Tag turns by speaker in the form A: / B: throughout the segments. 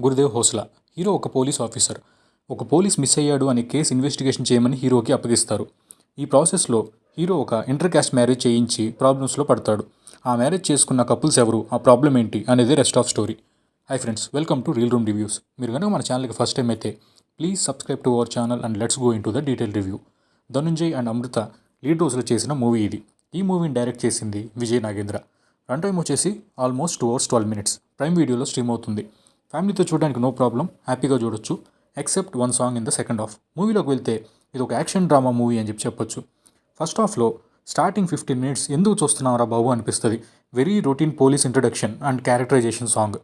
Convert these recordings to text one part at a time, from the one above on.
A: Gurudev హోస్లా. Hero ఒక police officer. ఒక police miss అయ్యాడు అనే కేసు ఇన్వెస్టిగేషన్ చేయమని హీరోకి అప్పగిస్తారు. ఈ ప్రాసెస్లో హీరో ఒక ఇంటర్ క్యాస్ట్ మ్యారేజ్ చేయించి ప్రాబ్లమ్స్లో పడతాడు. ఆ మ్యారేజ్ చేసుకున్న కపుల్స్ ఎవరు, ఆ ప్రాబ్లం ఏంటి అనేది rest of story. Hi friends, welcome to reel room reviews. మీరు కనుక మన ఛానల్కి ఫస్ట్ టైం అయితే please subscribe to our channel and let's go into the detail review. Dhananjay and Amrutha lead రోల్స్లో చేసిన మూవీ ఇది. ఈ మూవీని డైరెక్ట్ చేసింది విజయ్ నాగేంద్ర. రన్ టైం వచ్చేసి ఆల్మోస్ట్ 2 hours 12 minutes. ప్రైమ్ వీడియోలో స్ట్రీమ్ అవుతుంది. ఫ్యామిలీతో చూడడానికి నో ప్రాబ్లం, హ్యాపీగా చూడొచ్చు, except one song in the second half. మూవీలోకి వెళ్తే ఇది ఒక యాక్షన్ డ్రామా మూవీ అని చెప్పొచ్చు. ఫస్ట్ హాఫ్లో స్టార్టింగ్ 15 minutes ఎందుకు చూస్తున్నారా బాబు అనిపిస్తుంది. Very routine police introduction and characterization song.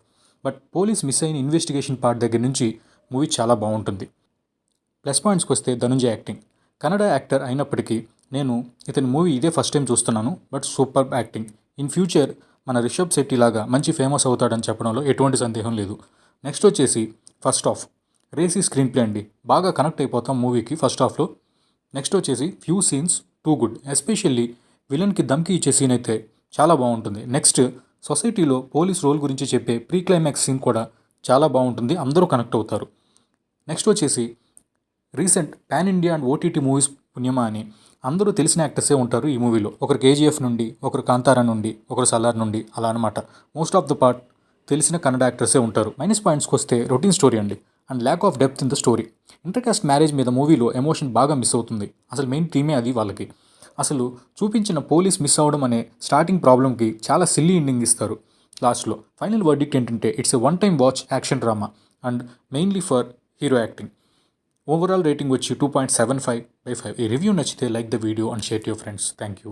A: But police miss అయిన ఇన్వెస్టిగేషన్ పార్ట్ దగ్గర నుంచి మూవీ చాలా బాగుంటుంది. ప్లస్ పాయింట్స్కి వస్తే ధనుంజయ్ యాక్టింగ్. కన్నడ యాక్టర్ అయినప్పటికీ నేను ఇతని మూవీ ఇదే ఫస్ట్ టైం చూస్తున్నాను, but super acting. In future మన రిషబ్ శెట్టి లాగా మంచి ఫేమస్ అవుతాడని చెప్పడంలో ఎటువంటి సందేహం లేదు. నెక్స్ట్ వచ్చేసి first half racy screenplay అండి. బాగా కనెక్ట్ అయిపోతాం మూవీకి ఫస్ట్ హాఫ్లో. నెక్స్ట్ వచ్చేసి few scenes too good. Especially విలన్కి దమ్కి ఇచ్చే సీన్ అయితే చాలా బాగుంటుంది. నెక్స్ట్ సొసైటీలో పోలీస్ రోల్ గురించి చెప్పే ప్రీ క్లైమాక్స్ సీన్ కూడా చాలా బాగుంటుంది, అందరూ కనెక్ట్ అవుతారు. నెక్స్ట్ వచ్చేసి recent pan India and OTT movies పుణ్యమా అని అందరూ తెలిసిన యాక్టర్సే ఉంటారు ఈ మూవీలో. ఒకరు కేజీఎఫ్ నుండి, ఒకరు కాంతారా నుండి, ఒకరు సలార్ నుండి, అలా అనమాట. మోస్ట్ ఆఫ్ ద పార్ట్ తెలిసిన కన్నడ యాక్టర్సే ఉంటారు. మైనస్ పాయింట్స్కి వస్తే రొటీన్ స్టోరీ అండి and lack of depth in the story. Intercaste marriage మీద మూవీలో ఎమోషన్ బాగా మిస్ అవుతుంది. అసలు మెయిన్ థీమే అది వాళ్ళకి. అసలు చూపించిన పోలీస్ మిస్ అవ్వడం అనే స్టార్టింగ్ ప్రాబ్లంకి చాలా సిల్లీ ఎండింగ్ ఇస్తారు లాస్ట్లో. ఫైనల్ వర్డిక్ట్ ఏంటంటే it's a one time watch action drama and mainly for hero acting. Overall rating వచ్చి 2.75/5. ఈ రివ్యూ నచ్చితే like the video and share to your friends. Thank you.